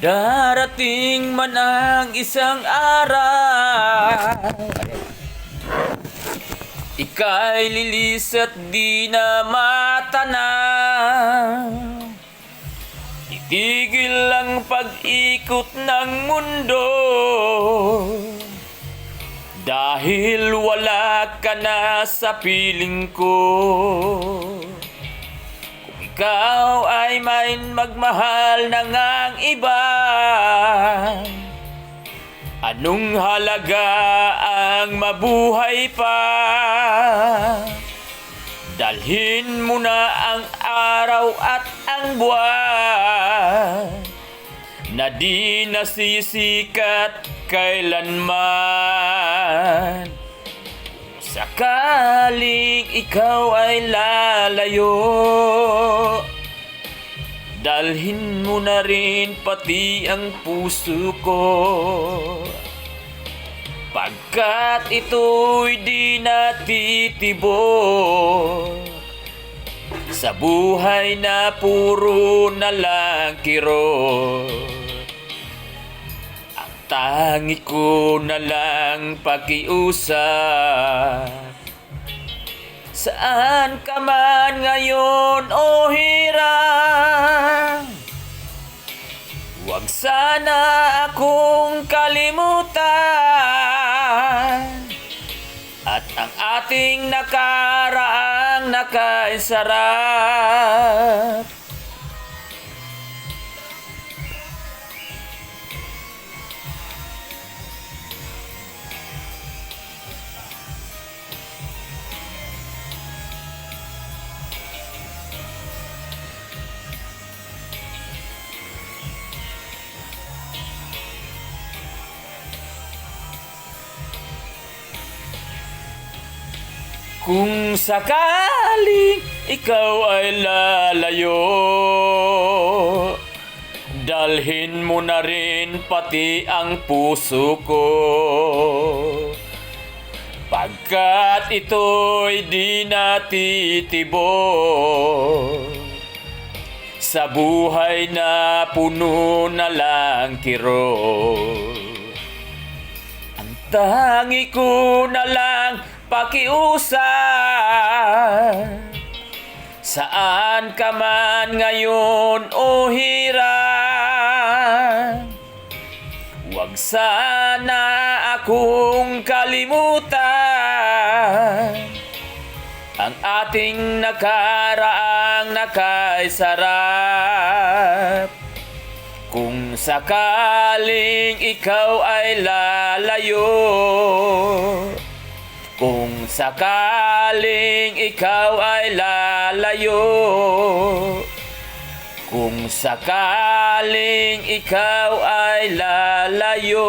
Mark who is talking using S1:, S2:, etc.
S1: Darating man ang isang araw, ika'y lilis at di na matanaw. Itigil ang pag-ikot ng mundo, dahil wala ka na sa piling ko. Ikaw ay may magmahal na ngang iba, anong halaga ang mabuhay pa? Dalhin mo na ang araw at ang buwan, na di nasisikat kailanman. Sakaling ikaw ay lalayo, dalhin mo na rin pati ang puso ko, pagkat ito'y di natitibok sa buhay na puro na lang kirot. Tangi ko na lang pakiusap, saan ka man ngayon o hirang, huwag sana akong kalimutan, at ang ating nakaraang nakaisarap. Kung sakaling ikaw ay lalayo, dalhin mo na rin pati ang puso ko, pagkat ito'y di natitibok sa buhay na puno na lang kirot. Ang tangi ko na lang pakiusap, saan ka man ngayon o hirang, huwag sana akong kalimutan, ang ating nakaraang nakaisarap. Kung sakaling ikaw ay lalayo, kung sakaling ikaw ay lalayo, kung sakaling ikaw ay lalayo.